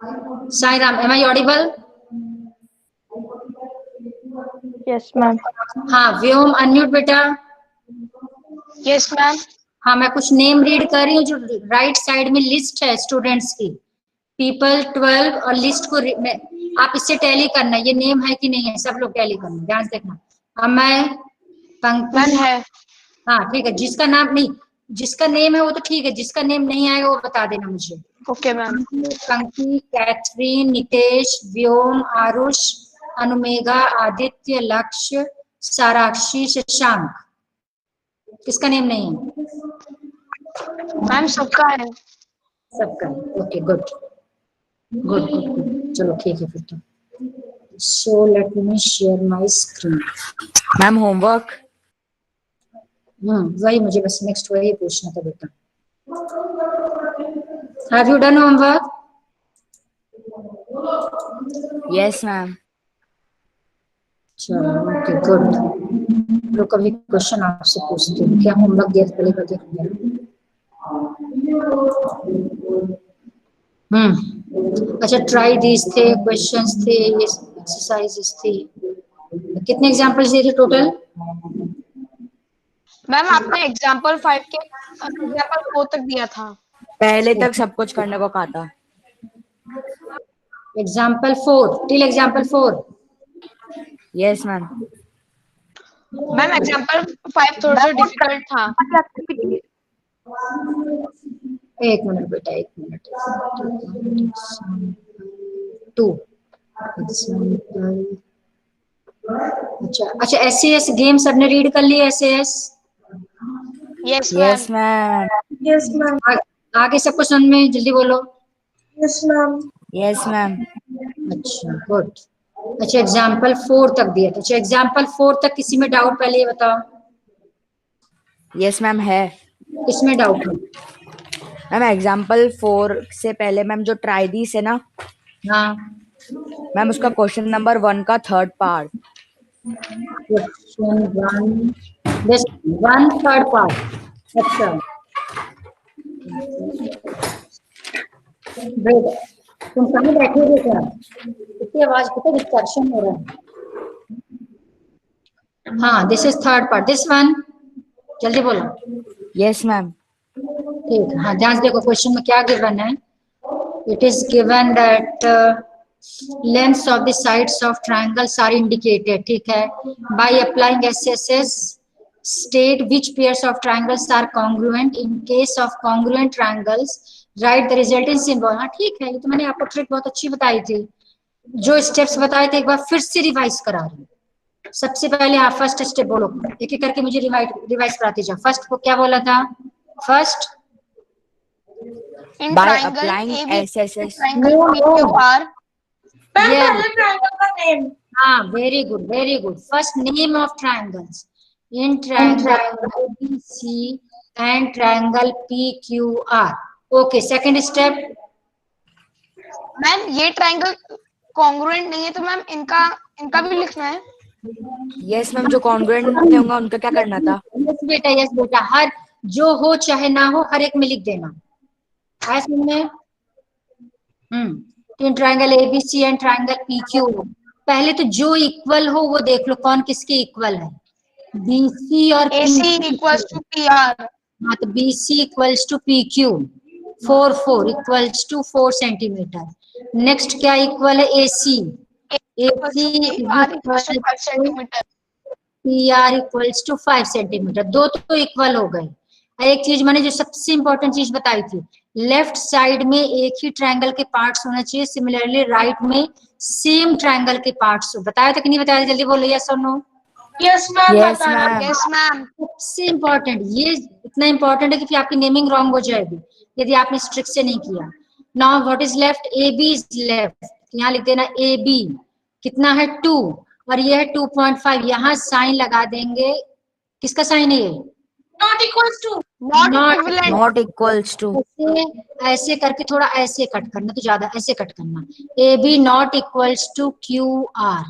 Sai Ram, am I audible? Yes ma'am. हाँ, Vyom unmute बेटा। Yes ma'am. हाँ, मैं कुछ नेम रीड कर रही हूँ जो राइट साइड में लिस्ट है स्टूडेंट्स की, पीपल 12, और लिस्ट को आप इससे टैली करना, ये नेम है कि नहीं है, सब लोग टैली करना, ध्यान से देखना। अमय, पंकज है। हाँ ठीक है, जिसका नाम नहीं, जिसका नेम है वो तो ठीक है, जिसका नेम नहीं आएगा वो बता देना मुझे। Okay ma'am. पंक्ति, कैथरीन, नितेश, व्योम, आरुष, अनुमेघा, आदित्य, लक्ष्य, साराक्षी, शशांक, किसका नेम नहीं है? मैम सबका है। सबका, ओके गुड गुड गुड, चलो ठीक है फिर तो। So let me share my screen. Ma'am homework. वही मुझे बस नेक्स्ट वही पूछना था बेटा। Have you done homework? Yes ma'am. चलो ओके गुड। लोग कभी क्वेश्चन आपसे पूछते हैं क्या होमवर्क दिया था, पहले देखते अच्छा, ट्राई दीज थे, क्वेश्चंस थे, ये एक्सरसाइजेस थी। कितने एग्जांपल्स दिए थे टोटल? मैम आपने एग्जाम्पल 5 के एग्जाम्पल 4 तक दिया था। पहले तक सब कुछ करने को कहा था। Example 4 till example 4। Yes ma'am. Ma'am example 5 थोड़ा सा डिफिकल्ट था। एक मिनट बेटा, एक मिनट। 2 एग्जाम्पल। अच्छा एसएएस गेम सबने रीड कर लिया? SAS? Yes yes ma'am. Ma'am. Yes ma'am. आगे सबको समझ में, जल्दी बोलो। Yes ma'am. Yes ma'am. अच्छा गुड। अच्छा एग्जाम्पल 4 तक दिया था। अच्छा एग्जाम्पल 4 तक किसी में डाउट? पहले ये बताओ। यस मैम है। किसमें डाउट है? मैम एग्जाम्पल 4 से पहले मैम जो ट्राई दीस है ना हाँ, मैम, उसका क्वेश्चन नंबर 1 का third part. Question 1, this 1 third part. अच्छा ग्रेट। तुम कहाँ बैठे हो बेटा? इतनी आवाज, पता डिस्ट्रैक्शन हो रहा है। हाँ, this is third part, this one, जल्दी बोलो। Yes ma'am. ठीक है, हाँ ध्यान से देखो क्वेश्चन में क्या गिवन है। It is given that lengths of the sides of triangles are indicated, ठीक है, by applying SSS, state which pairs of triangles are congruent, in case of congruent triangles write the resultant symbol। हाँ ठीक है, ये तो मैंने आपको trick बहुत अच्छी बताई थी, जो स्टेप्स बताए थे एक बार फिर से रिवाइज करा रही हूँ। सबसे पहले आप फर्स्ट स्टेप बोलो, एक एक करके मुझे रिवाइज कराते जाओ। फर्स्ट को क्या बोला था? First in by triangle applying ABC SSS. Triangle PQR. हाँ very good very good. First name of triangles in triangle ABC and triangle PQR. Okay, second step. Ma'am ये ट्रायंगल कॉन्ग्रुएंट नहीं है तो मैम इनका इनका भी लिखना है। यस मैम, जो कॉन्ग्रुएंट नहीं होगा उनका क्या करना था? यस बेटा, हर जो हो चाहे ना हो हर एक में लिख देना। आया समझ में? इन triangle ABC and triangle PQ, पहले तो जो इक्वल हो वो देख लो, कौन किसके इक्वल है। बीसी और एसी इक्वल्स टू पीआर। हाँ, तो BC equals to PQ, 4 equals to 4 centimetre. Next क्या इक्वल है? AC, AC PR equals to 5 centimetre. PR equals to 5 centimetre. दो तो इक्वल हो गए। एक चीज मैंने जो सबसे इंपॉर्टेंट चीज बताई थी, लेफ्ट साइड में एक ही ट्रायंगल के पार्ट्स होना चाहिए, सिमिलरली राइट में सेम ट्रायंगल के पार्ट्स हो। बताया था कि नहीं बताया? जल्दी बोलो यस और no. Yes ma'am. Yes ma'am. Yes ma'am. सबसे इंपॉर्टेंट ये, इतना इंपॉर्टेंट है कि फिर आपकी नेमिंग रॉन्ग हो जाएगी यदि आपने स्ट्रिक्ट से नहीं किया। Now what is left? A B is left, यहाँ लिख देना ए बी कितना है 2, और ये है 2.5, यहाँ साइन लगा देंगे। किसका साइन है ये? Not equals to, not equivalent. Not equals to. ऐसे ऐसे करके थोड़ा ऐसे कट करना, तो ज्यादा ऐसे कट करना। A B not equals to Q R.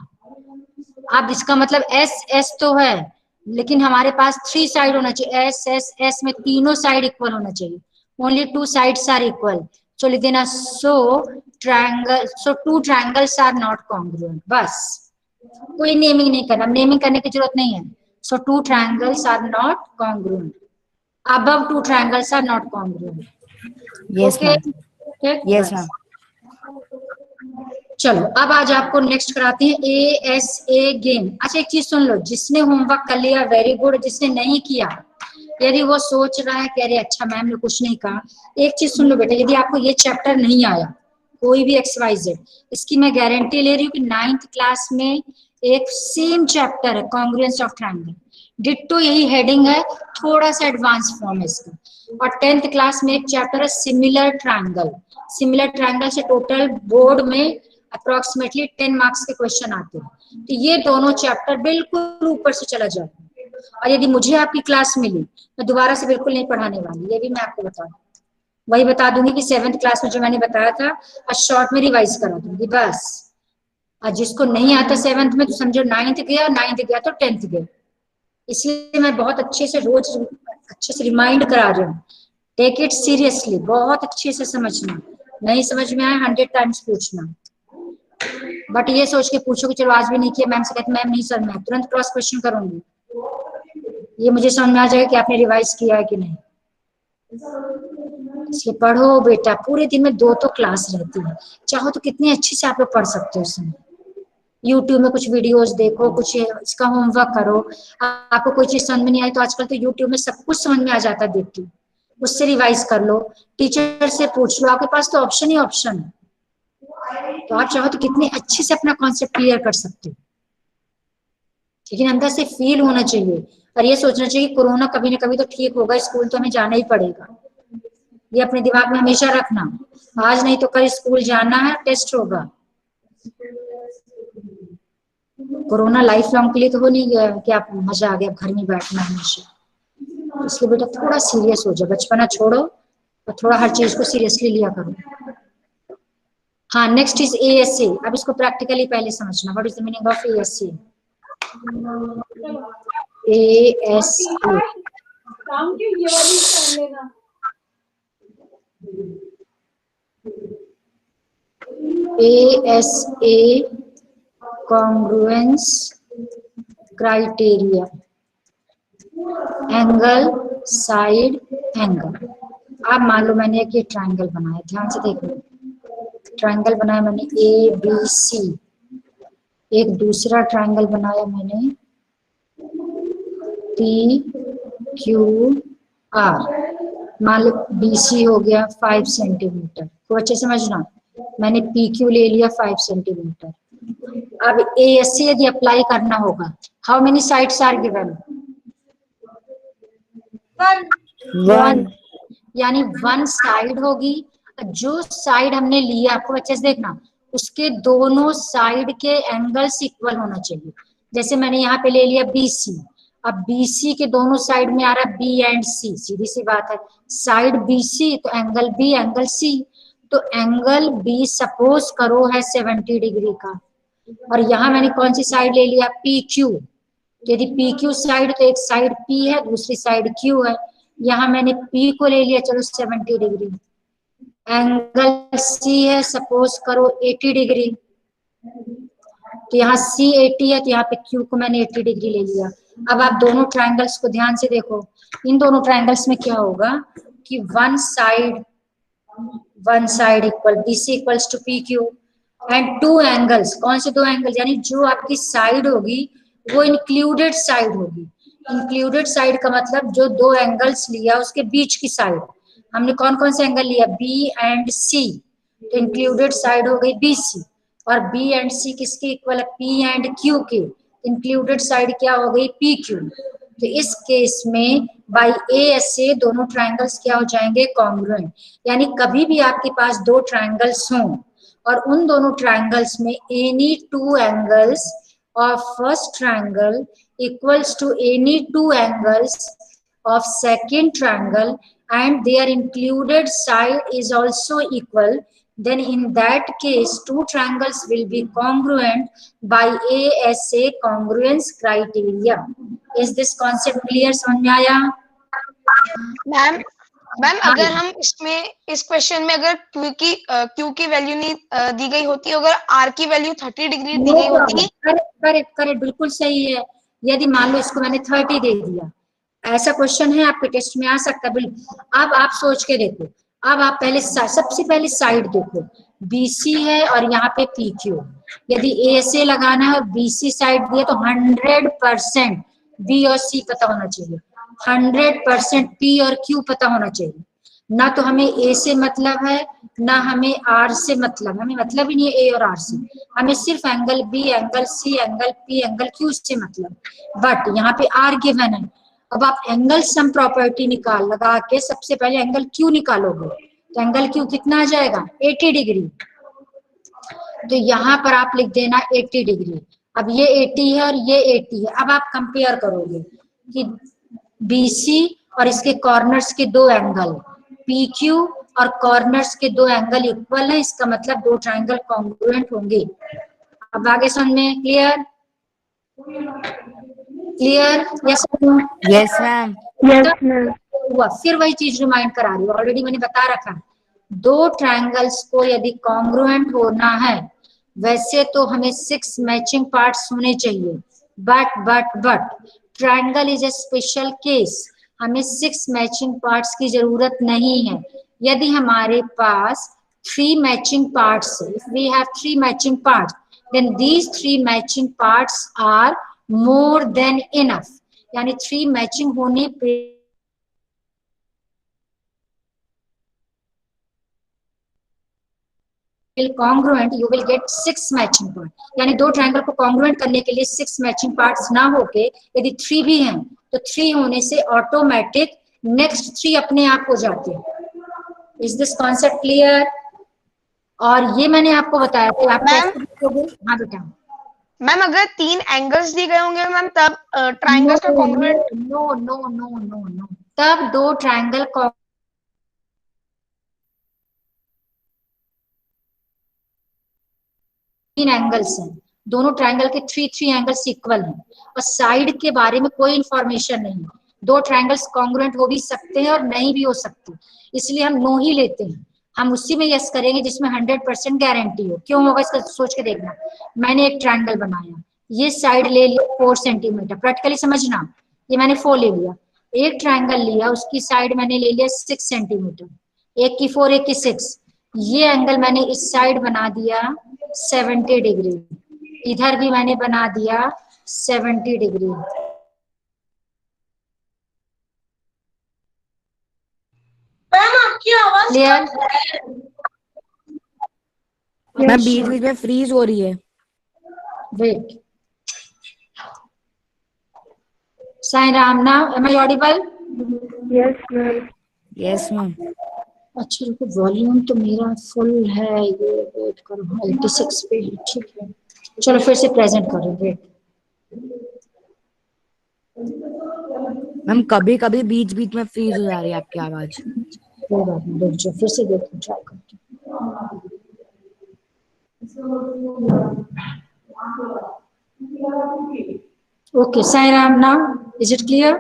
अब इसका मतलब एस एस तो है, लेकिन हमारे पास 3 साइड होना चाहिए। एस एस एस में तीनों साइड इक्वल होना चाहिए, only 2 sides are equal. So लिख देना so two triangles are not congruent, बस कोई नेमिंग नहीं करना, नेमिंग करने की जरूरत नहीं है। So two triangles are not congruent, above two triangles are not congruent. Yes, Okay? ma'am. Okay? Yes, बस। ma'am. चलो अब आज आपको नेक्स्ट कराते हैं ASA गेम। अच्छा एक चीज सुन लो, जिसने होमवर्क कर लिया वेरी गुड, जिसने नहीं किया यदि वो सोच रहा है कि अरे अच्छा मैम ने कुछ नहीं कहा, एक चीज सुन लो बेटा, यदि आपको ये चैप्टर नहीं आया कोई भी XYZ, इसकी मैं गारंटी ले रही हूँ कि 9th क्लास में एक सेम चैप्टर है कॉन्ग्रुएंस ऑफ ट्रायंगल, डिट्टो यही हेडिंग है, थोड़ा सा एडवांस फॉर्म है इसका। और 10th क्लास में एक चैप्टर है सिमिलर ट्रायंगल। सिमिलर ट्रायंगल से टोटल बोर्ड में अप्रोक्सीमेटली 10 मार्क्स के क्वेश्चन आते हैं, तो ये दोनों चैप्टर बिल्कुल ऊपर से चला जाता है। और यदि मुझे आपकी क्लास मिली, मैं दोबारा से बिल्कुल नहीं पढ़ाने वाली, ये भी मैं आपको बता दूं, वही बता दूंगी कि 7th क्लास में जो मैंने बताया था और शॉर्ट में रिवाइज करा दूंगी बस। और जिसको नहीं आता 7th में तो समझो 9th गया, 9th गया तो 10th गया, इसलिए मैं बहुत अच्छे से रोज अच्छे से रिमाइंड करा रही हूँ। टेक इट सीरियसली, बहुत अच्छे से समझना, नहीं समझ में आए 100 टाइम्स पूछना, बट ये सोच के पूछो कि चलो आज भी नहीं किया, मैम से कहते मैम नहीं समझ में, तुरंत क्रॉस क्वेश्चन करूंगी, ये मुझे समझ में आ जाएगा कि आपने रिवाइज किया है कि नहीं। इसलिए पढ़ो बेटा, पूरे दिन में 2 तो क्लास रहती है, चाहो तो कितने अच्छे से आप लोग पढ़ सकते हो उसमें। यूट्यूब में कुछ वीडियोस देखो, कुछ इसका होमवर्क करो, आपको कोई चीज समझ में नहीं आई तो आजकल तो यूट्यूब में सब कुछ समझ में आ जाता है देख के, उससे रिवाइज कर लो, टीचर से पूछ लो, आपके पास तो ऑप्शन ही ऑप्शन है, तो आप चाहो तो कितने अच्छे से अपना कॉन्सेप्ट क्लियर कर सकते हो। लेकिन अंदर से फील होना चाहिए और ये सोचना चाहिए कोरोना कभी ना कभी तो ठीक होगा, स्कूल तो हमें जाना ही पड़ेगा, ये अपने दिमाग में हमेशा रखना, आज नहीं तो कल स्कूल जाना है, टेस्ट होगा। कोरोना लाइफ लॉन्ग के लिए तो हो नहीं गया कि आप मजा आ गया घर में बैठना हमेशा, इसलिए बेटा थोड़ा सीरियस हो जाओ, बचपना छोड़ो और थोड़ा हर चीज को सीरियसली लिया करो। हाँ नेक्स्ट इज ASA, अब इसको प्रैक्टिकली पहले समझना, what is the meaning of ASA। ASA ASA congruence criteria, angle side angle. आप मान लो मैंने एक ये ट्रायंगल बनाया, ध्यान से देखो, ट्रायंगल बनाया मैंने ABC, एक दूसरा ट्रायंगल बनाया मैंने PQR, मान लो BC हो गया 5 सेंटीमीटर, तो अच्छे समझना, मैंने PQ ले लिया 5 सेंटीमीटर। अब ASA यदि अप्लाई करना होगा, how many sides are given? 1, यानी 1 साइड होगी, जो साइड हमने लिया आपको अच्छे से देखना, उसके दोनों साइड के एंगल्स इक्वल होना चाहिए। जैसे मैंने यहाँ पे ले लिया BC, अब BC के दोनों साइड में आ रहा है B एंड C, सीधी सी बात है, साइड BC तो एंगल B एंगल C, तो एंगल B सपोज करो है 70 डिग्री का, और यहाँ मैंने कौन सी साइड ले लिया? PQ, यदि PQ साइड तो एक साइड P है दूसरी साइड Q है, यहाँ मैंने P को ले लिया चलो 70 डिग्री, एंगल C है सपोज करो 80 डिग्री, तो यहाँ C 80 है तो यहाँ पे Q को मैंने 80 डिग्री ले लिया। अब आप दोनों ट्रायंगल्स को ध्यान से देखो, इन दोनों ट्रायंगल्स में क्या होगा कि one side equal BC equals to PQ and 2 angles, कौन से 2 एंगल, यानी जो आपकी साइड होगी वो इंक्लूडेड साइड होगी। इंक्लूडेड साइड का मतलब जो 2 एंगल्स लिया उसके बीच की साइड, हमने कौन कौन से एंगल लिया? B एंड C, तो इंक्लूडेड साइड हो गई BC, और B एंड C किसके इक्वल है? P एंड Q के, इंक्लूडेड साइड क्या हो गई? PQ। तो इस केस में बाय ASA दोनों ट्रायंगल्स क्या हो जाएंगे? कॉन्ग्रुएंट, यानी कभी भी आपके पास 2 ट्रायंगल्स हों और उन दोनों ट्रायंगल्स में any 2 angles of first triangle equals to any 2 angles of second triangle and their included side is also equal, then in that case 2 triangles will be congruent by ASA congruence criteria. Is this concept clear? समझ में आया? Ma'am ma'am हाँ अगर हम इसमें इस question में अगर क्यू की वैल्यू नहीं दी गई होती, अगर आर की वैल्यू 30 डिग्री दी नो गई प्रॉब्लम, होती। करेक्ट करेक्ट करेक्ट, बिल्कुल सही है। यदि मान लो इसको मैंने 30 दे दिया, ऐसा क्वेश्चन है आपके टेस्ट में आ सकता है बिल्कुल। अब आप सोच के देखो, अब आप पहले सबसे पहले साइड देखो, बीसी है और यहाँ पे पीक्यू। यदि ए से लगाना है और बीसी साइड दिए तो 100% बी और सी पता होना चाहिए, 100% पी और क्यू पता होना चाहिए। ना तो हमें ए से मतलब है, ना हमें आर से मतलब, हमें मतलब ही नहीं है ए और आर से, हमें सिर्फ angle B, angle C, angle P, angle Q से मतलब। बट यहाँ पे आर गिवन है। अब आप एंगल सम प्रॉपर्टी निकाल लगा के सबसे पहले एंगल क्यू निकालोगे, तो एंगल क्यू कितना आ जाएगा, 80 डिग्री। तो यहाँ पर आप लिख देना 80 डिग्री। अब ये 80 है और ये 80 है। अब आप कंपेयर करोगे कि बीसी और इसके कॉर्नर्स के दो एंगल पीक्यू और कॉर्नर्स के दो एंगल इक्वल है, इसका मतलब दो ट्राइंगल कॉन्ग्रुएंट होंगे। अब आगे समझ में clear, clear? Yes yes ma'am. Yes ma'am. हुआ, फिर वही चीज रिमाइंड करा रही हूँ, ऑलरेडी मैंने बता रखा है। दो ट्रायंगल्स को यदि कॉन्ग्रुएंट होना है, वैसे तो हमें 6 मैचिंग पार्ट्स होने चाहिए, but triangle is a special case, हमें 6 मैचिंग पार्ट्स की जरूरत नहीं है। यदि हमारे पास 3 मैचिंग पार्ट्स है, if we have 3 matching parts, then these 3 matching parts are more than enough। यानी 3 मैचिंग होने पे congruent you will get 6 matching part। यानी दो ट्रायंगल को कॉन्ग्रुएंट करने के लिए 6 मैचिंग पार्ट्स ना होके यदि 3 भी हैं, तो 3 होने से ऑटोमेटिक नेक्स्ट 3 अपने आप हो जाते हैं। Is this concept clear? और ये मैंने आपको बताया था, आप मैम कैसे देखोगे? हाँ बेटा। मैम अगर 3 एंगल्स दिए गए होंगे मैम, तब नो ट्राइंगल्स का no congruent. No no no no no, तब दो ट्रायंगल 3 एंगल्स हैं, दोनों ट्रायंगल के 3 एंगल्स इक्वल हैं, और साइड के बारे में कोई इंफॉर्मेशन नहीं है। दो ट्रायंगल्स कॉन्ग्रुएंट हो भी सकते हैं और नहीं भी हो सकते, इसलिए हम नो ही लेते हैं। हम उसी में यस करेंगे जिसमें 100% गारंटी हो। क्यों होगा इसका सोच के देखना। मैंने एक ट्रायंगल बनाया, ये साइड ले लिया 4 सेंटीमीटर, प्रैक्टिकली समझना, ये मैंने 4 ले लिया। एक ट्रायंगल लिया, उसकी साइड मैंने ले लिया 6 सेंटीमीटर, एक की 4 एक की 6। ये एंगल मैंने इस साइड बना दिया 70 डिग्री, इधर भी मैंने बना दिया 70 डिग्री। मैम आपकी आवाज क्लियर? मैम बीच बीच में फ्रीज हो रही है। Wait, Sai Ram now am I audible? Yes ma'am. Yes ma'am. अच्छा रुको, वॉल्यूम तो मेरा फुल है, ये वेट करो, 86 पे है, ठीक है। चलो फिर से प्रेजेंट करो, वेट। मैम कभी कभी बीच बीच में फ्रीज हो जा रही है आपकी आवाज। कोई बात नहीं, रुक जाओ, फिर से देखो, ट्राई करके। Okay Sai Ram now, is it clear?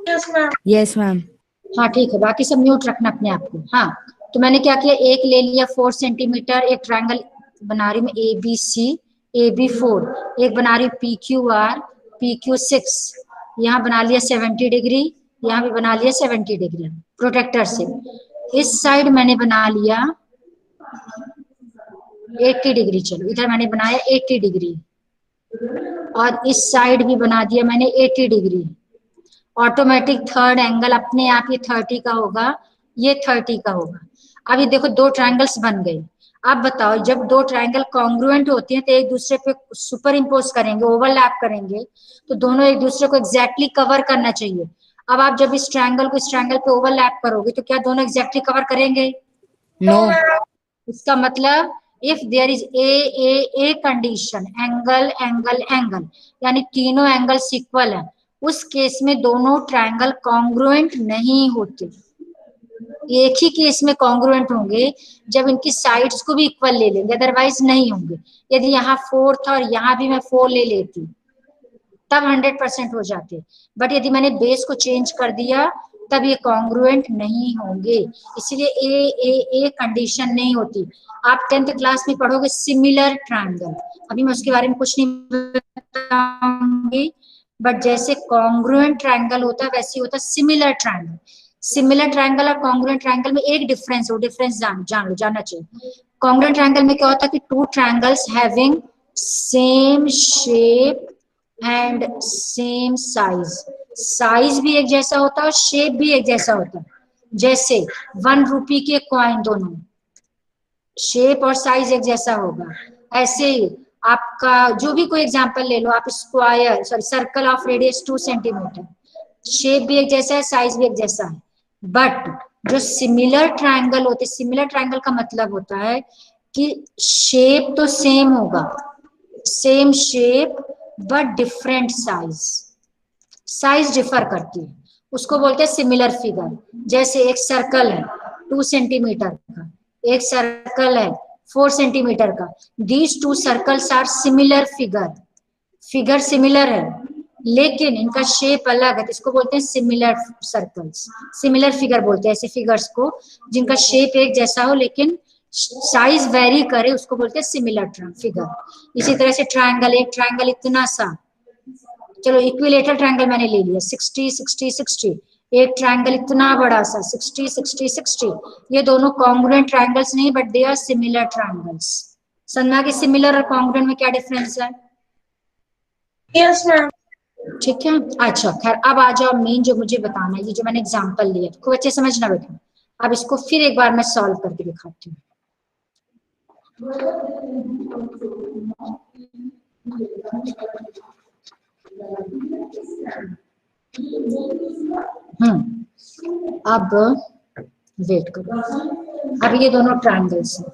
Yes ma'am. Yes ma'am. हाँ ठीक है, बाकी सब म्यूट रखना अपने आप को। हाँ, तो मैंने क्या किया, एक ले लिया 4 सेंटीमीटर, एक ट्रायंगल बना रही हूँ ए बी सी, ए बी 4, एक बना रही हूँ P Q are, P Q 6, यहाँ बना लिया 70 डिग्री, यहाँ भी बना लिया 70 डिग्री प्रोटेक्टर से। इस साइड मैंने बना लिया 80 डिग्री, चलो इधर मैंने बनाया 80 डिग्री, और इस साइड भी बना दिया मैंने 80 डिग्री। ऑटोमेटिक थर्ड एंगल अपने आप ये 30 का होगा, ये 30 का होगा। अब ये देखो दो ट्रायंगल्स बन गए। अब बताओ, जब दो ट्रायंगल कॉन्ग्रुएंट होते हैं तो एक दूसरे पे सुपर इम्पोज करेंगे, ओवरलैप करेंगे, तो दोनों एक दूसरे को एग्जैक्टली कवर करना चाहिए। अब आप जब इस ट्रायंगल को इस ट्रायंगल पे ओवरलैप करोगे तो क्या दोनों एग्जैक्टली कवर करेंगे? नो। इसका मतलब if there is a condition, angle angle angle, यानी तीनों एंगल्स इक्वल है, उस केस में दोनों ट्रायंगल कॉन्ग्रुएंट नहीं होते। एक ही केस में कॉन्ग्रुएंट होंगे जब इनकी साइड्स को भी इक्वल ले लेंगे, अदरवाइज नहीं होंगे। यदि यहाँ 4 था और यहाँ भी मैं 4 ले लेती तब 100% हो जाते, बट यदि मैंने बेस को चेंज कर दिया तब ये कॉन्ग्रुएंट नहीं होंगे, इसीलिए ए कंडीशन नहीं होती। आप 10th क्लास में पढ़ोगे सिमिलर ट्रायंगल, अभी मैं उसके बारे में कुछ नहीं बताऊंगी, बट जैसे कॉन्ग्रुएंट ट्रायंगल होता है वैसे होता है सिमिलर ट्रायंगल। सिमिलर ट्रायंगल और कॉन्ग्रुएंट ट्रायंगल में एक डिफरेंस, वो डिफरेंस जान लो, जानना चाहिए। कॉन्ग्रुएंट ट्रायंगल में क्या होता है कि two triangles having same shape and same size, size भी एक जैसा होता है और शेप भी एक जैसा होता है। जैसे 1 रुपये के कॉइन, दोनों शेप और साइज एक जैसा होगा। ऐसे ही आपका जो भी कोई एग्जांपल ले लो आप, square sorry circle of radius 2 centimetre, shape भी एक जैसा है, साइज भी एक जैसा है। बट जो सिमिलर ट्रायंगल होते, सिमिलर ट्रायंगल का मतलब होता है कि शेप तो सेम होगा, same shape but different size, size differ करती है, उसको बोलते हैं सिमिलर फिगर। जैसे एक सर्कल है 2 सेंटीमीटर का, एक सर्कल है 4 सेंटीमीटर का, these two circles are similar figure, figure similar है लेकिन इनका शेप अलग है, तो इसको बोलते हैं सिमिलर सर्कल्स, सिमिलर फिगर बोलते हैं ऐसे फिगर्स को जिनका शेप एक जैसा हो लेकिन साइज वेरी करे, उसको बोलते हैं सिमिलर फिगर। इसी तरह से ट्रायंगल, एक ट्रायंगल इतना सा, चलो इक्विलेटरल ट्रायंगल मैंने ले लिया 60 60 60, एक ट्रायंगल इतना बड़ा सा 60 60 60, ये दोनों कॉन्ग्रुएंट ट्रायंगल्स नहीं but they are similar triangles. समझा कि सिमिलर और कॉन्ग्रुएंट में क्या डिफरेंस है? Yes ma'am. ठीक है, अच्छा खैर अब आ जाओ मेन जो मुझे बताना है, ये जो मैंने एग्जांपल लिया खूब अच्छे समझना बेटा। अब इसको फिर एक बार मैं सॉल्व करके दिखाती हूँ। अब वेट करो, अब ये दोनों ट्रायंगल्स हैं,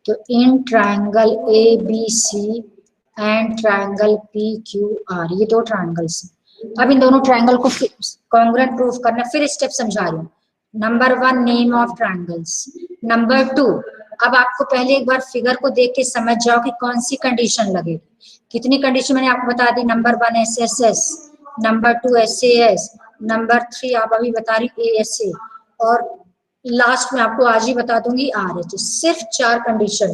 तो in triangle A B C and triangle P Q R, ये दो ट्रायंगल्स हैं। अब इन दोनों ट्रायंगल को कॉन्ग्रुएंट प्रूफ करना, फिर स्टेप समझा रही हूँ। Number 1 name of triangles, number 2 अब आपको पहले एक बार फिगर को देख के समझ जाओ कि कौन सी कंडीशन लगेगी। कितनी कंडीशन मैंने आपको बता दी, number 1 SSS, number 2 SAS, number 3 आप अभी बता रही ASA, और लास्ट में आपको आज ही बता दूंगी RH। सिर्फ 4 कंडीशन,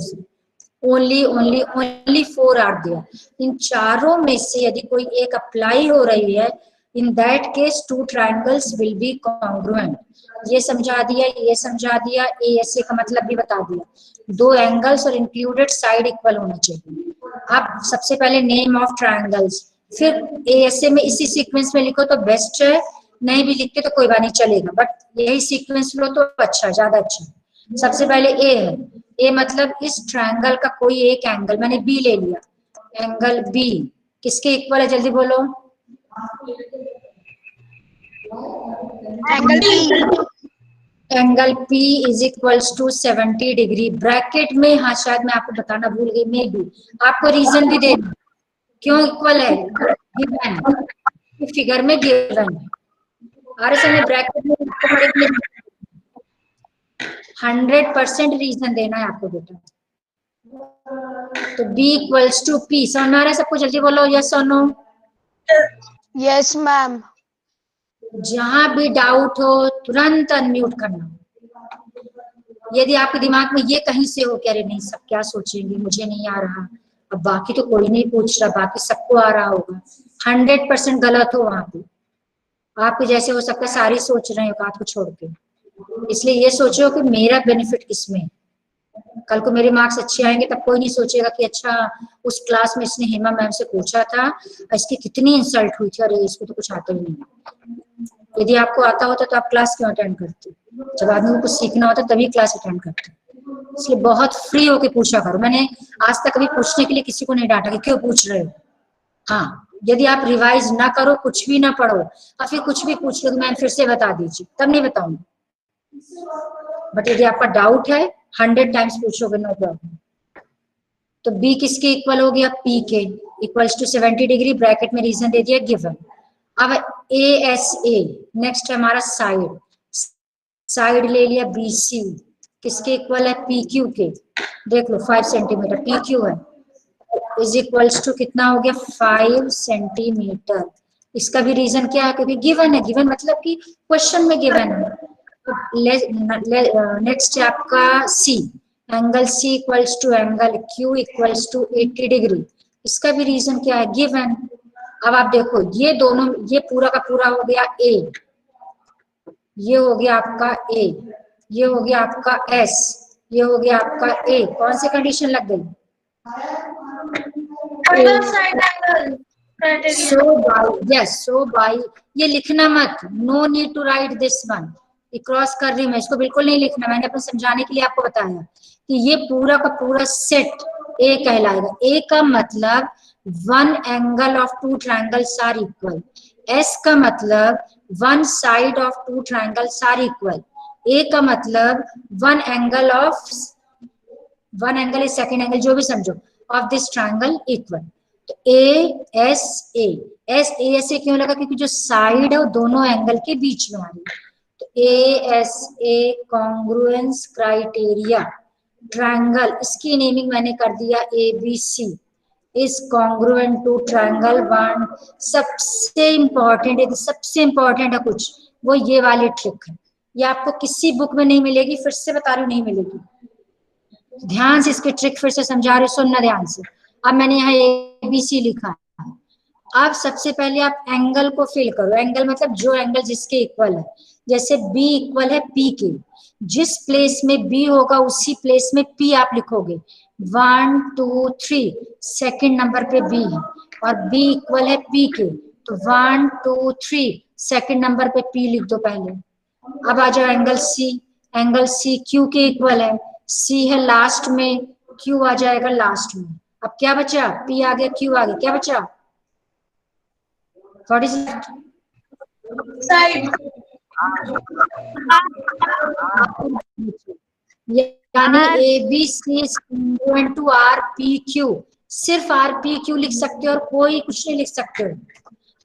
ओनली 4 आर देयर। इन चारों में से यदि कोई एक अप्लाई हो रही है, in that case 2 triangles will be congruent. ये समझा दिया, ये समझा दिया, ASA का मतलब भी बता दिया, 2 एंगल्स और इंक्लूडेड साइड इक्वल होना चाहिए। अब सबसे पहले नेम ऑफ ट्रायंगल्स, फिर ASA में इसी सीक्वेंस में लिखो तो बेस्ट है, नहीं भी लिखते तो कोई बात नहीं चलेगा, बट यही सीक्वेंस लो तो अच्छा, ज्यादा अच्छा। सबसे पहले ए है, ए मतलब इस ट्रायंगल का कोई एक एंगल, मैंने बी ले लिया, एंगल बी किसके इक्वल है, जल्दी बोलो। Angle P, angle P is equals to 70 degree, bracket में, हाँ शायद मैं आपको बताना भूल गई, मे बी आपको रीजन भी देना क्यों इक्वल है, गिवन फिगर में गिवन है। RSM में ब्रैकेट में 100% रीजन देना है आपको बेटा। तो B इक्वल्स टू P, समझ में आ रहा है सबको, जल्दी बोलो यस और नो। Yes ma'am. जहां भी डाउट हो तुरंत अनम्यूट करना। यदि आपके दिमाग में ये कहीं से हो कि अरे नहीं सब क्या सोचेंगे, मुझे नहीं आ रहा, अब बाकी तो कोई नहीं पूछ रहा, बाकी सबको आ रहा होगा, 100% गलत हो वहां पे। आपके जैसे हो सकता है सारी सोच रहे हो बात को छोड़ के, इसलिए ये सोचो कि मेरा बेनिफिट किसमें है। कल को मेरे मार्क्स अच्छे आएंगे तब कोई नहीं सोचेगा कि अच्छा उस क्लास में इसने हेमा मैम से पूछा था, इसकी कितनी इंसल्ट हुई थी, अरे इसको तो कुछ आता ही नहीं। यदि आपको आता होता तो आप क्लास क्यों अटेंड करते? जब आदमी को कुछ सीखना होता तभी क्लास अटेंड करते। इसलिए बहुत फ्री होके पूछा करो। मैंने आज तक कभी पूछने के लिए किसी को नहीं डांटा कि क्यों पूछ रहे हो। हाँ, यदि आप रिवाइज ना करो, कुछ भी ना पढ़ो और फिर कुछ भी पूछ लो तो मैम फिर से बता दीजिए, तब नहीं बताऊंगी। बट यदि आपका डाउट है 100 टाइम्स पूछोगे, नो प्रॉब्लम। तो B किसके इक्वल हो गया, P के, इक्वल्स टू 70 डिग्री, ब्रैकेट में रीजन दे दिया गिवन। अब ASA, नेक्स्ट है हमारा साइड, साइड ले लिया BC, किसके इक्वल है, PQ के, देख लो 5 सेंटीमीटर PQ है, इज इक्वल्स टू कितना हो गया 5 सेंटीमीटर, इसका भी रीजन क्या है, क्योंकि गिवन है, गिवन मतलब कि क्वेश्चन में गिवन है। नेक्स्ट है आपका C, angle C equals to angle Q equals to 80 degree. इसका भी रीजन क्या है, गिवन। अब आप देखो ये दोनों, ये पूरा का पूरा हो गया ए, ये हो गया आपका ए, ये हो गया आपका एस, ये हो गया आपका ए। कौन सी कंडीशन लग गई? सो बाई, ये लिखना मत, no need to write this one, ये क्रॉस कर रही हूँ मैं, इसको बिल्कुल नहीं लिखना, मैंने अपने समझाने के लिए आपको बताया कि ये पूरा का पूरा सेट ए कहलाएगा। ए का मतलब one angle of two triangles are equal, S का मतलब one side of two triangles are equal, A का मतलब one angle of, one angle is second angle, जो भी समझो, ऑफ दिस ट्रायंगल इक्वल। तो A S A, S A S A क्यों लगा, क्योंकि जो साइड है वो दोनों एंगल के बीच में आ रही है। तो A S A congruence criteria triangle, इसकी नेमिंग मैंने कर दिया A B C, is congruent to triangle one. सबसे इंपॉर्टेंट है, सबसे इंपॉर्टेंट है कुछ, वो ये वाली ट्रिक है, ये आपको किसी बुक में नहीं मिलेगी, फिर से बता रही हूँ नहीं मिलेगी। ध्यान से इसकी ट्रिक फिर से समझा रही हूँ, सुनना ध्यान से। अब मैंने यहाँ ABC लिखा है, अब सबसे पहले आप एंगल को फिल करो, एंगल मतलब जो एंगल जिसके इक्वल है, जैसे B इक्वल है P के, जिस प्लेस में B होगा उसी प्लेस में P आप लिखोगे, 1 2 3 सेकंड नंबर पे B है, और B इक्वल है P के, तो 1 2 3 सेकंड नंबर पे P लिख दो पहले। अब आ जाओ angle C, angle C Q के इक्वल है, C है लास्ट में, Q आ जाएगा लास्ट में। अब क्या बचा, P आ गया, Q आ गया, क्या बचा, व्हाट इज साइड, यानी ABC is congruent to RPQ, सिर्फ RPQ लिख सकते हो और कोई कुछ नहीं लिख सकते हो।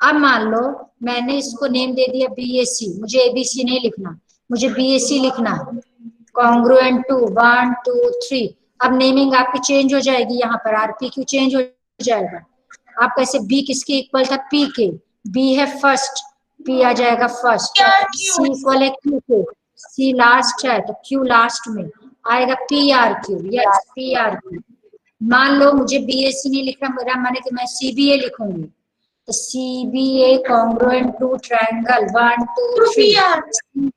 अब मान लो मैंने इसको नेम दे दिया BAC, मुझे ABC नहीं लिखना, मुझे BAC लिखना है, कॉन्ग्रुएंट टू 1 2 3। अब नेमिंग आपकी चेंज हो जाएगी, यहाँ पर RPQ चेंज हो जाएगा। आप कैसे, B किसके इक्वल था, P के, B है फर्स्ट, P आ जाएगा फर्स्ट, C इक्वल है Q के, C लास्ट है तो Q लास्ट में आएगा, PRQ, यस PRQ। मान लो मुझे BAC नहीं लिखना, मेरा माने कि मैं CBA लिखूंगी, तो CBA congruent to triangle 1 2 3,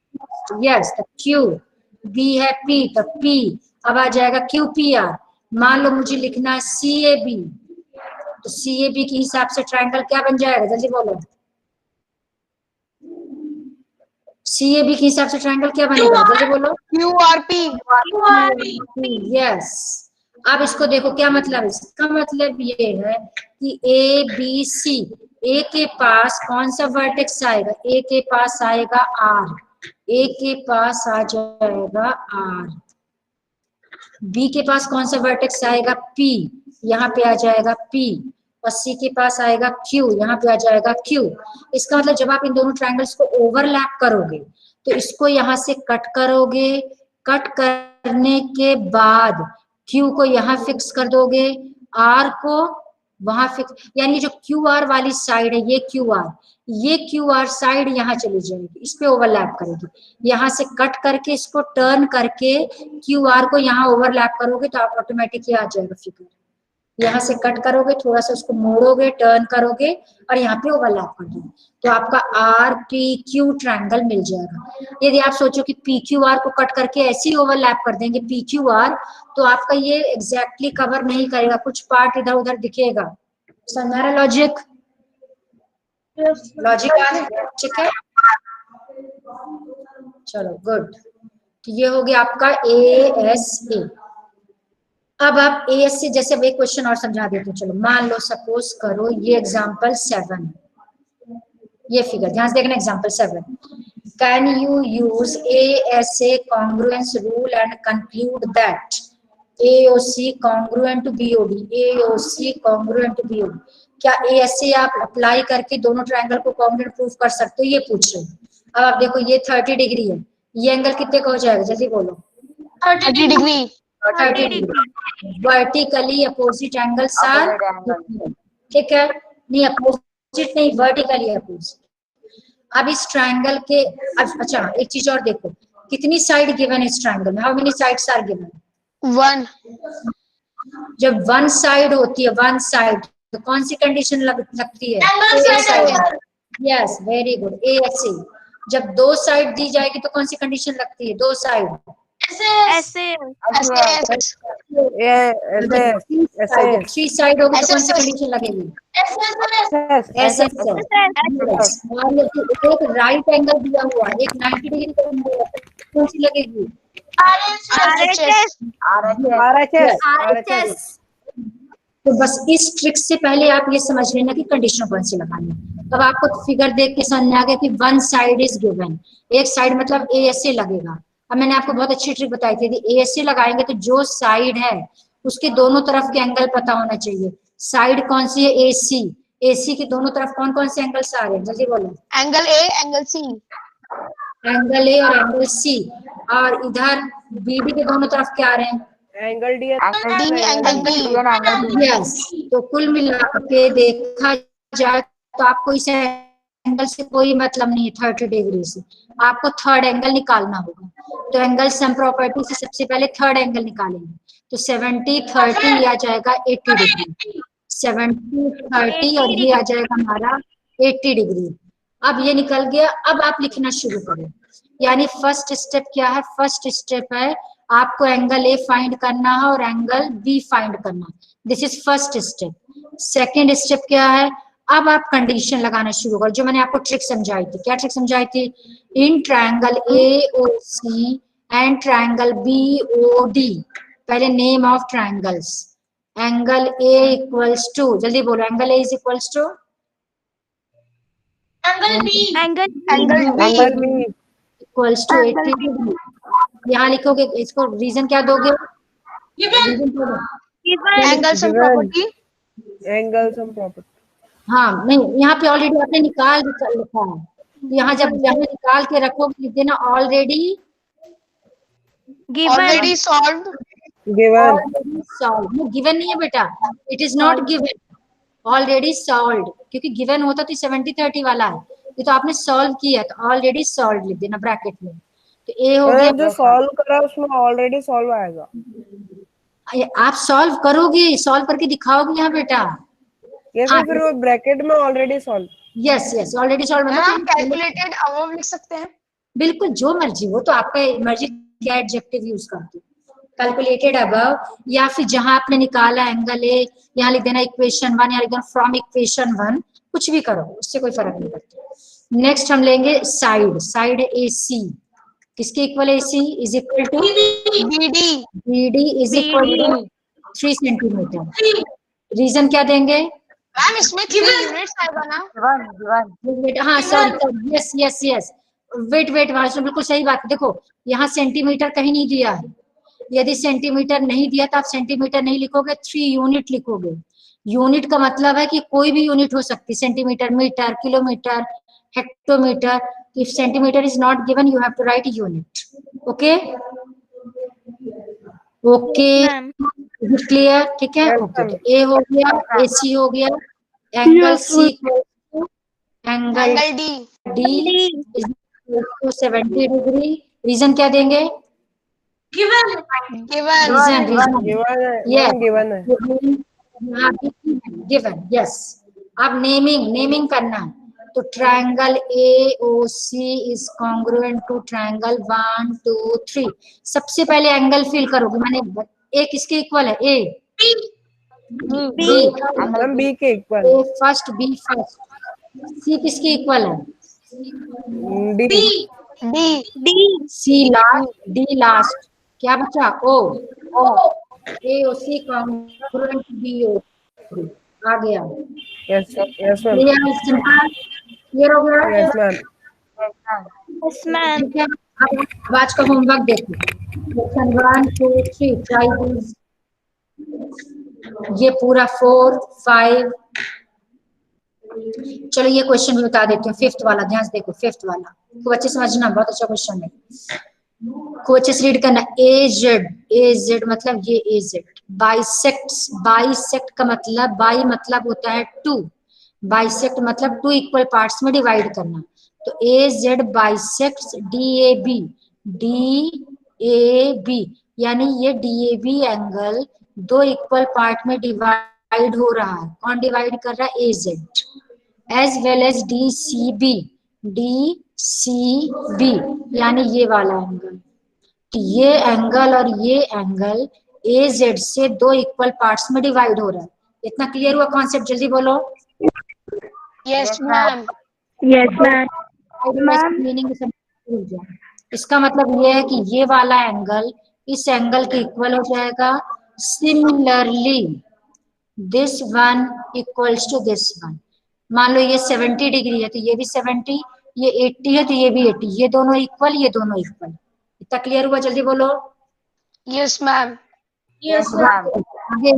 yes, तो Q, B है P तो P, अब आ जाएगा QPR। मान लो मुझे लिखना है CAB, तो CAB के हिसाब से ट्रायंगल क्या बन जाएगा, जल्दी बोलो, CAB के हिसाब से ट्रायंगल क्या बनेगा, जल्दी बोलो, QRP, यस। अब इसको देखो क्या मतलब, इसका मतलब ये है कि ABC, A के पास कौन सा वर्टेक्स आएगा, A के पास आएगा R, A के पास आ जाएगा R, B के पास कौन सा वर्टेक्स आएगा P, यहाँ पे आ जाएगा P, और C के पास आएगा Q, यहाँ पे आ जाएगा Q। इसका मतलब जब आप इन दोनों ट्रायंगल्स को ओवरलैप करोगे तो इसको यहाँ से कट करोगे, कट करने के बाद Q को यहाँ फिक्स कर दोगे, R को वहां फिक्स, यानी जो QR वाली साइड है ये QR साइड यहाँ चली जाएगी, इस पे ओवरलैप करेगी, यहाँ से कट करके इसको टर्न करके QR को यहाँ ओवरलैप करोगे तो आप ऑटोमेटिक ये आ जाएगा फिगर। यहाँ से कट करोगे, थोड़ा सा उसको मोड़ोगे, टर्न करोगे और यहाँ पे ओवरलैप कर दोगे, तो आपका RPQ ट्रायंगल मिल जाएगा। यदि आप सोचो कि PQR को कट करके ऐसे ही ओवरलैप कर देंगे PQR, तो आपका ये एग्जैक्टली कवर नहीं करेगा, कुछ पार्ट इधर उधर दिखेगा। समझा रहा लॉजिक, ठीक है, चलो गुड। तो ये हो गया आपका ASA। अब आप AS से जैसे एक क्वेश्चन और समझा देते हैं, चलो मान लो सपोज करो ये एग्जांपल 7, ये फिगर ध्यान से देखना, example 7, can you use ASA congruence rule and conclude that AOC congruent to BOD, AOC congruent to BOD। क्या ASA आप अप्लाई करके दोनों ट्रायंगल को कॉन्ग्रुएंट प्रूफ कर सकते हो, ये पूछ रहे हैं। अब आप देखो ये 30 डिग्री है, ये एंगल कितने का हो जाएगा, जल्दी बोलो, 30 degree, 30 degree. Vertically opposite angles are, ठीक है, नहीं अपोजिट अपोजिट नहीं, वर्टिकली अपोजिट। अब इस ट्रायंगल के अच्छा एक चीज और देखो, कितनी साइड गिवन है इस ट्रायंगल में, how many sides are given? 1। जब वन साइड होती है, वन साइड, तो कौन सी कंडीशन लगती है? यस, वेरी गुड, ए एस ए। जब दो साइड दी जाएगी तो कौन सी कंडीशन लगती है? दो साइड ऐसे थ्री साइड होगी तो कौन सी कंडीशन लगेगी? एस एस और यदि एक राइट एंगल दिया हुआ, एक 90 डिग्री का एंगल है, तो कौन सी लगेगी? RHS। तो बस इस ट्रिक से पहले आप ये समझ लेना कि कंडीशन कौन सी लगानी है। तब आपको फिगर देख के समझ में आ गया कि वन साइड इज गिवन, एक साइड मतलब ASA लगेगा। अब मैंने आपको बहुत अच्छी ट्रिक बताई थी, यदि ASA लगाएंगे तो जो साइड है उसके दोनों तरफ के एंगल पता होना चाहिए। साइड कौन सी है? AC। AC के दोनों तरफ कौन कौन से एंगल्स आ रहे हैं? जल्दी बोलो। Angle A, angle C. Angle A और एंगल C। और इधर BD के दोनों तरफ क्या आ रहे हैं? Angle D, angle B. Yes, तो कुल मिला के देखा जाए तो आपको इस एंगल से कोई मतलब नहीं है 30 डिग्री से, आपको थर्ड एंगल निकालना होगा। तो एंगल सम प्रॉपर्टी से सबसे पहले थर्ड एंगल निकालेंगे, तो 70 30 आ जाएगा 80 डिग्री, 70 30 और ये आ जाएगा हमारा 80 डिग्री। अब ये निकल गया, अब आप लिखना शुरू करें। यानी फर्स्ट स्टेप क्या है? फर्स्ट स्टेप है आपको एंगल ए फाइंड करना है और एंगल बी फाइंड करना है, this is first step. Second step क्या है? अब आप कंडीशन लगाना शुरू करो, जो मैंने आपको ट्रिक समझाई थी। क्या ट्रिक समझाई थी? In triangle AOC and triangle BOD, पहले name of triangles. Angle A equals to, जल्दी बोलो, angle A is equals to angle B equals to 80 degree. यहाँ लिखोगे, इसको रीजन क्या दोगे? रीजन क्या दोगे? Angle sum property. Angle sum property. हाँ नहीं, यहाँ पे ऑलरेडी आपने निकाल लिखा है, तो यहाँ जब यहाँ निकाल के रखोगे लिख देना already already solve. Given solve. Given नहीं है बेटा, it is not given, already solve. क्योंकि गिवन होता तो 70 30 वाला है, ये तो आपने सॉल्व किया, तो ऑलरेडी सॉल्व लिख देना ब्रैकेट में। तो ए हो गया, जो सॉल्व करा उसमें ऑलरेडी सॉल्व आएगा। आप सॉल्व करोगे, सॉल्व करके दिखाओगे यहाँ बेटा। ये हाँ, फिर वो ब्रैकेट में already solve. Yes yes, already solve मतलब कैलकुलेटेड अबव लिख सकते हैं। बिल्कुल जो मर्जी, वो तो आपका मर्जी क्या एडजेक्टिव यूज करते हो, कैलकुलेटेड अबव, या फिर जहां आपने निकाला एंगल ए, यहाँ लिख देना इक्वेशन 1 या लिख देना फ्रॉम इक्वेशन 1, कुछ भी करो, उससे कोई फर्क नहीं पड़ता। नेक्स्ट हम लेंगे साइड। साइड AC किसके इक्वल है? AC is equal to BD is equal to 3 centimetre. Reason क्या देंगे? मैम इसमें 3 यूनिट्स आएगा ना? हाँ sorry, yes yes yes, wait बिल्कुल सही बात। देखो यहाँ सेंटीमीटर कहीं नहीं दिया है, यदि सेंटीमीटर नहीं दिया तो आप सेंटीमीटर नहीं लिखोगे, 3 यूनिट लिखोगे। यूनिट का मतलब है कि कोई भी यूनिट हो सकती है, centimetre, metre, kilometre, hectometre. If centimetre is not given, you have to write unit. Okay okay, clear? ठीक है, ओके। तो ए हो गया, AC हो गया, angle C angle D is 70 degree. Reason क्या देंगे? Given yes. अब नेमिंग करना है, तो triangle AOC is congruent to triangle 1 2 3। सबसे पहले एंगल फिल करोगे, मैंने ए किसके इक्वल है? A बी के equal. A first, B first. C किसके इक्वल है? D C last, D last. क्या बचा? O AOC कॉन्ग्रुएंट BO आ गया। यस मैम, क्लियर हो गया? Yes ma'am. ठीक है, अब आज का होमवर्क देखो, क्वेश्चन 1 2 3 ट्राई दिस, ये पूरा 4 5। चलो ये क्वेश्चन भी बता देती हूँ, 5th वाला, ध्यान से देखो 5th वाला, खूब अच्छे समझना, बहुत अच्छा क्वेश्चन है, खूब अच्छे से रीड करना। AZ मतलब ये AZ। बाइसेक्ट का मतलब, बाई मतलब होता है 2, बाइसेक्ट मतलब टू इक्वल पार्ट्स में डिवाइड करना। तो A Z bisects D A B, D A B, यानी ये डी ए बी एंगल दो इक्वल पार्ट में डिवाइड हो रहा है। कौन डिवाइड कर रहा है? A Z. As well as D C B, D C B यानी ये वाला एंगल। तो ये एंगल और ये एंगल ए जेड से दो इक्वल पार्ट्स में डिवाइड हो रहा है। इतना क्लियर हुआ कॉन्सेप्ट? जल्दी बोलो। Yes ma'am. Yes ma'am. Meaning इसका मतलब ये है कि ये वाला एंगल इस एंगल के इक्वल हो जाएगा। Similarly this one equals to this one. मान लो ये 70 डिग्री है तो ये भी 70, ये 80 है तो ये भी 80, ये दोनों इक्वल, ये दोनों इक्वल। इतना क्लियर हुआ? जल्दी बोलो। Yes ma'am. Yes ma'am. आगे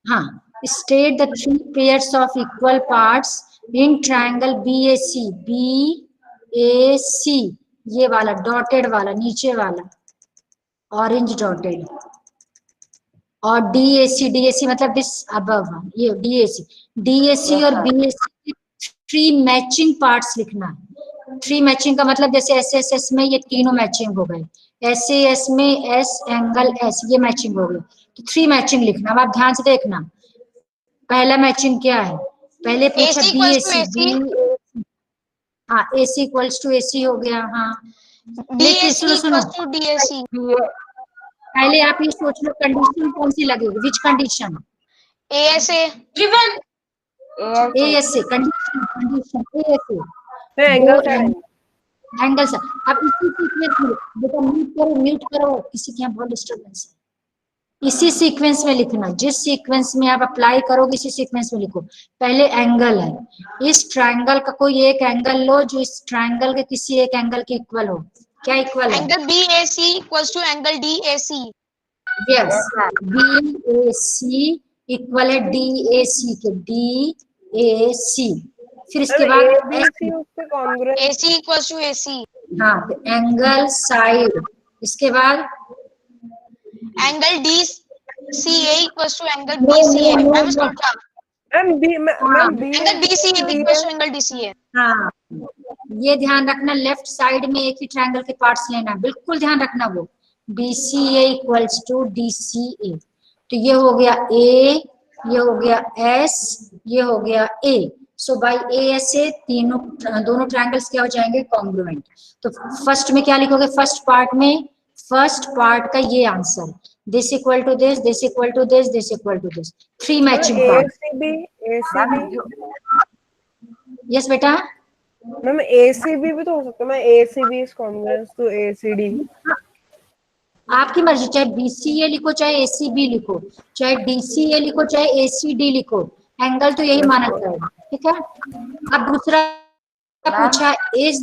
हाँ, state the three pairs of equal parts in triangle BAC। BAC ये वाला डॉटेड वाला नीचे वाला ऑरेंज डॉटेड, और DAC मतलब दिस अबव वन, ये DAC और BAC थ्री मैचिंग पार्ट्स लिखना है। थ्री मैचिंग का मतलब जैसे SSS में ये तीनों मैचिंग हो गए, SAS में S एंगल S ये मैचिंग हो गए, तो थ्री मैचिंग लिखना। अब आप ध्यान से देखना, पहला मैचिंग क्या है? पहले पूछा AC equals to BAC, AC, हाँ AC इक्वल्स टू AC हो गया। हाँ लेकिन DAC सुनो equals to DAC, पहले आप ये सोच लो कंडीशन कौन सी लगेगी, which condition? ASA, ASA condition ASA angle side angle से। अब इसी सीक्वेंस में बेटा म्यूट करो, किसी के यहाँ बहुत डिस्टर्बेंस है। इसी सीक्वेंस में लिखना, जिस सीक्वेंस में आप अप्लाई करोगे इसी सीक्वेंस में लिखो। पहले एंगल है, इस ट्रायंगल का कोई एक एंगल लो जो इस ट्रायंगल के किसी एक एंगल के इक्वल हो। क्या इक्वल है? angle BAC equals to angle DAC, yes, BAC equal है DAC के, DAC। फिर इसके बाद ABC उससे congruent AC equals to AC, हाँ एंगल साइड, इसके बाद angle DCA equals to angle BCA, ma'am सोचा ma'am B angle DCA equals to angle DCA, हाँ ये ध्यान रखना, लेफ्ट साइड में एक ही ट्रायंगल के पार्ट्स लेना, बिल्कुल ध्यान रखना वो। BCA इक्वल्स टू DCA, तो ये हो गया A, ये हो गया S, ये हो गया A। सो बाय ASA तीनों दोनों ट्रायंगल्स क्या हो जाएंगे? कॉन्ग्रुएंट। तो फर्स्ट में क्या लिखोगे? फर्स्ट पार्ट में, फर्स्ट पार्ट का ये answer, this equal to this, this equal to this, this equal to this, three matching part. ACB yes बेटा, मैम ACB भी तो हो सकता है। मैं ACB is congruent to ACD। आपकी मर्जी, चाहे BCA लिखो चाहे ACB लिखो, चाहे DCA लिखो चाहे ACD लिखो, एंगल तो यही माना जाएगा। ठीक है। अब दूसरा पूछा, is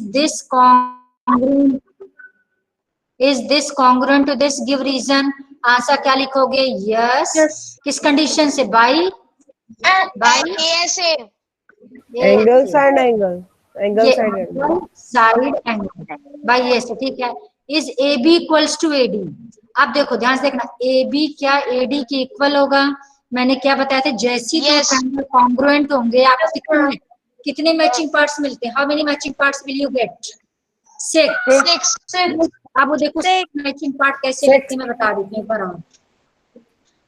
this congruent to this, give reason. Answer क्या लिखोगे? यस। किस कंडीशन से? By ASA, angle side angle side angle by S. ठीक है। Is AB equals to AD। अब देखो ध्यान से देखना, AB क्या AD के इक्वल होगा? मैंने क्या बताया था, जैसी दो ट्रायंगल कॉन्ग्रुएंट होंगे आपको कितने मैचिंग पार्ट्स मिलते हैं? How many matching parts will you get? 6। अब वो देखो मैचिंग पार्ट कैसे लिखते हैं मैं बता देती हूँ, एक बार और।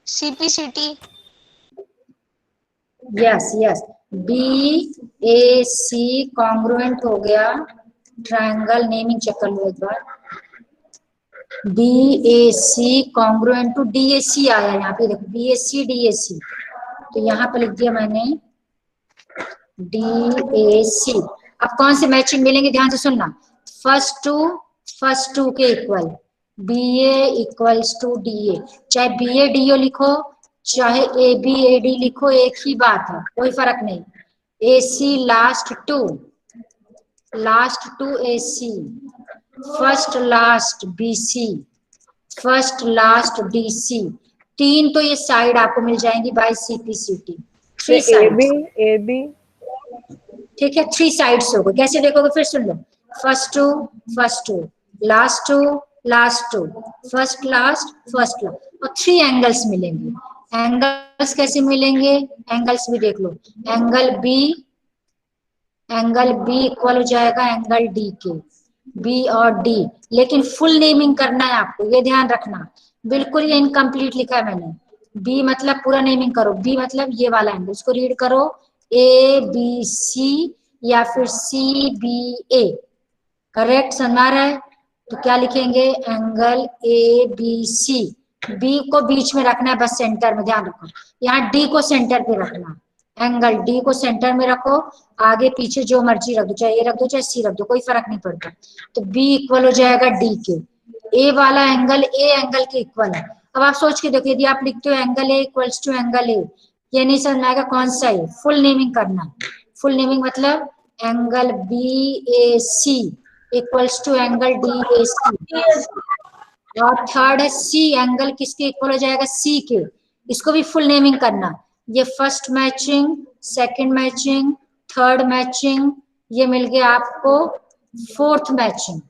CPCT, यस BAC कॉन्ग्रुएंट हो गया ट्रायंगल, नेमिंग चेक कर लो एक बार। BAC कॉन्ग्रुएंट टू DAC आया, यहाँ पे देखो BAC DAC, तो यहाँ पे लिख दिया मैंने DAC। अब कौन से मैचिंग मिलेंगे? ध्यान से सुनना, फर्स्ट टू के equal, BA equals to DA, चाहे BA DO लिखो चाहे AB AD लिखो, एक ही बात है, कोई फर्क नहीं। AC last two AC, first last BC, first last DC, तीन तो ये साइड आपको मिल जाएंगी by CPCT, three side. AB ठीक है, थ्री साइड्स हो गए। कैसे देखोगे? फिर सुन लो, first two, last two, first last, और थ्री एंगल्स मिलेंगे। एंगल्स कैसे मिलेंगे, एंगल्स भी देख लो, एंगल बी इक्वल हो जाएगा एंगल डी के, बी और डी। लेकिन फुल नेमिंग करना है आपको, ये ध्यान रखना, बिल्कुल ये इनकम्प्लीट लिखा है मैंने। बी मतलब पूरा नेमिंग करो, बी मतलब ये वाला एंगल, इसको रीड करो ए बी सी या फिर सी बी ए, करेक्ट समझ आ रहा है? तो क्या लिखेंगे, angle A B C, B को बीच में रखना है बस सेंटर में, ध्यान रखो, यहाँ डी को सेंटर पे रखना, एंगल डी को सेंटर में रखो, आगे पीछे जो मर्जी रख दो, चाहे ए रख दो चाहे सी रख दो, कोई फर्क नहीं पड़ता। तो बी इक्वल हो जाएगा डी के, ए वाला एंगल ए एंगल के इक्वल है। अब आप सोच के देखो, यदि आप लिखते हो angle A equals to angle A, ये नहीं समझ में आएगा कौन सा है, फुल नेमिंग करना है। फुल नेमिंग मतलब angle B A C equals to angle D A C, और थर्ड है सी, एंगल किसके इक्वल हो जाएगा, सी के, इसको भी फुल नेमिंग करना। ये first matching, second matching, third matching, ये मिल गया आपको फोर्थ मैचिंग,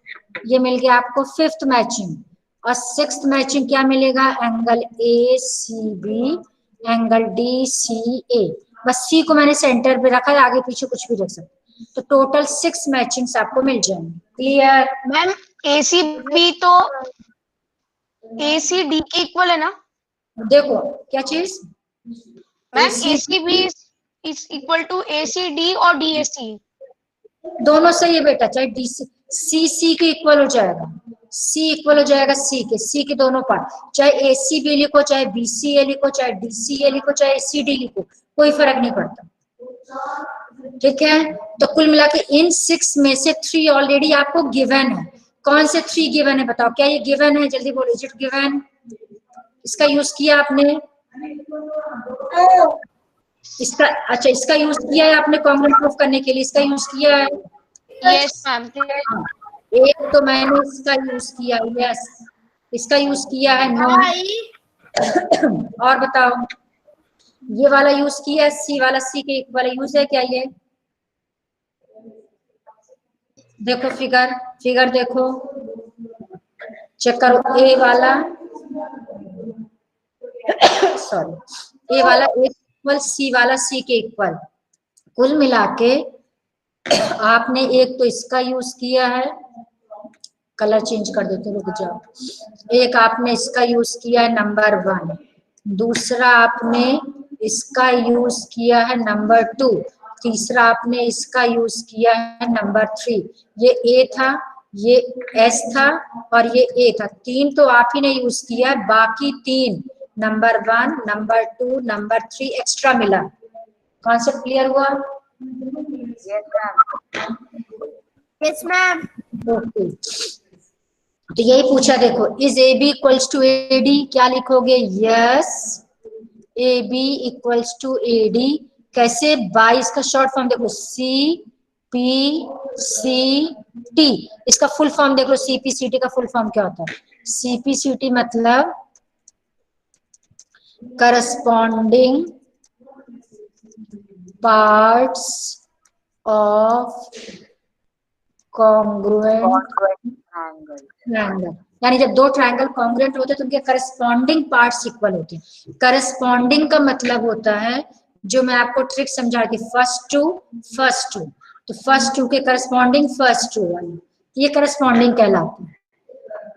ये मिल गया आपको फिफ्थ मैचिंग, और सिक्स्थ मैचिंग क्या मिलेगा, angle A C B, angle D C A. बस सी को मैंने सेंटर पे रखा है, आगे पीछे कुछ भी रख सकते, तो टोटल 6 मैचिंग्स आपको मिल जाएंगे। क्लियर? मैम एसी बी तो एसी डी के इक्वल है ना? देखो क्या चीज, ma'am AC B is equal to AC D और डी एसी। दोनों सही है बेटा, चाहे डी सी के इक्वल हो जाएगा, सी इक्वल हो जाएगा सी के दोनों पार्ट, चाहे ए सी बी लिखो, चाहे बी सी ए लिखो, चाहे डी सी ए लिखो, चाहे सी डी लिखो, कोई फर्क नहीं पड़ता। ठीक है, तो कुल मिला के इन 6 में से 3 ऑलरेडी आपको गिवन है। कौन से 3 गिवन है बताओ, क्या ये गिवन है, जल्दी बोलो, इज इट गिवन? इसका यूज किया आपने, इसका, अच्छा इसका यूज किया है आपने कॉन्ग्रुएंट प्रूफ करने के लिए, इसका यूज किया है? Yes ma'am. हाँ, एक तो मैंने इसका यूज किया, यस इसका यूज किया है, नो। और बताओ, ये वाला यूज किया है, सी वाला, सी के वाला यूज है क्या ये? देखो फिगर देखो, चेक करो, ए वाला सॉरी, ए वाला इक्वल सी वाला सी के इक्वल, कुल मिला के आपने एक तो इसका यूज किया है, कलर चेंज कर देते, रुक जाओ, एक आपने इसका यूज किया है नंबर 1, दूसरा आपने इसका यूज किया है नंबर 2, तीसरा आपने इसका यूज किया है नंबर 3। ये ए था, ये एस था और ये ए था, 3 तो आप ही ने यूज किया है, बाकी 3 नंबर 1, नंबर 2, नंबर 3 एक्स्ट्रा मिला। कॉन्सेप्ट क्लियर हुआ? Yes, ma'am. ओके, तो यही पूछा, देखो is A B equals to A D, क्या लिखोगे, yes A B equals to A D. कैसे, बाई, इसका शॉर्ट फॉर्म देखो, सी पी सी टी, इसका फुल फॉर्म देख लो, सी पी सी टी का फुल फॉर्म क्या होता है, सी पी सी टी मतलब corresponding parts of congruent triangle, यानी जब 2 ट्रायंगल कॉन्ग्रुएंट होते हैं तो उनके करस्पॉन्डिंग पार्ट्स इक्वल होते हैं। करस्पॉन्डिंग का मतलब होता है, जो मैं आपको ट्रिक समझा रही थी, फर्स्ट टू, तो फर्स्ट टू के करस्पॉन्डिंग फर्स्ट टू वाली, ये करस्पॉन्डिंग कहलाती है।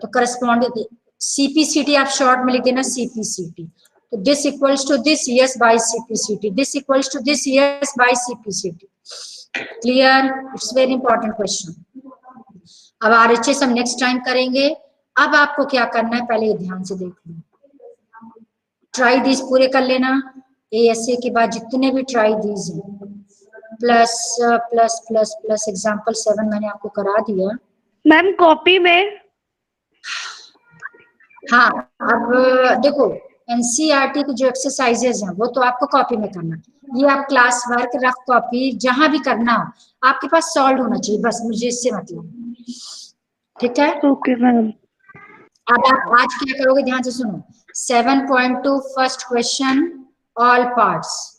तो करस्पॉन्डिंग सीपीसीटी आप शॉर्ट में लिख देना, सीपीसीटी, तो this equals to this, yes by CPCT, this equals to this, yes by CPCT. Clear? It's very important question. अब आरएचएस हम नेक्स्ट टाइम करेंगे। अब आपको क्या करना है, पहले ध्यान से देख लो, ट्राई दीज पूरे कर लेना, एएसए के बाद जितने भी ट्राई दीज हैं, plus plus plus plus example 7 मैंने आपको करा दिया। मैम कॉपी में? हाँ, अब देखो एनसीईआरटी की जो एक्सरसाइजेज हैं वो तो आपको कॉपी में करना, ये आप क्लास वर्क, रफ कॉपी, जहां भी करना हो आपके पास सॉल्व होना चाहिए, बस मुझे इससे मतलब। ठीक है, ओके मैम। अब आप आज क्या करोगे, ध्यान से सुनो, 7.2 फर्स्ट क्वेश्चन ऑल पार्ट्स,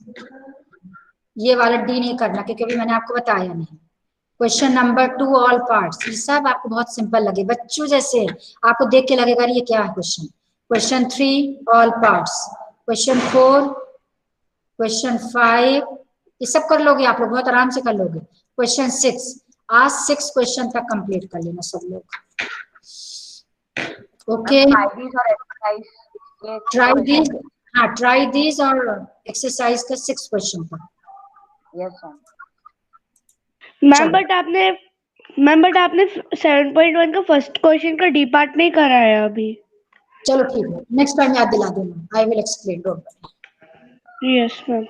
ये वाला डी नहीं करना क्योंकि अभी मैंने आपको बताया नहीं। क्वेश्चन नंबर 2 ऑल पार्ट्स, ये सब आपको बहुत सिंपल लगे, बच्चों जैसे आपको देख के लगेगा ये क्या है question. Question 3 all parts, question 4, question 5, ये सब कर लोगे आप लोग, बहुत आराम से कर लोगे। क्वेश्चन 6, आज 6 क्वेश्चन तक कंप्लीट कर लेना सब लोग। ओके, ट्राई दीज, हाँ ट्राई दीज और एक्सरसाइज का 6 क्वेश्चन तक। मैम बट आपने 7.1 का फर्स्ट क्वेश्चन का डी पार्ट नहीं कराया अभी। चलो ठीक है, नेक्स्ट टाइम याद दिला देना, I will explain, don't worry. Yes ma'am.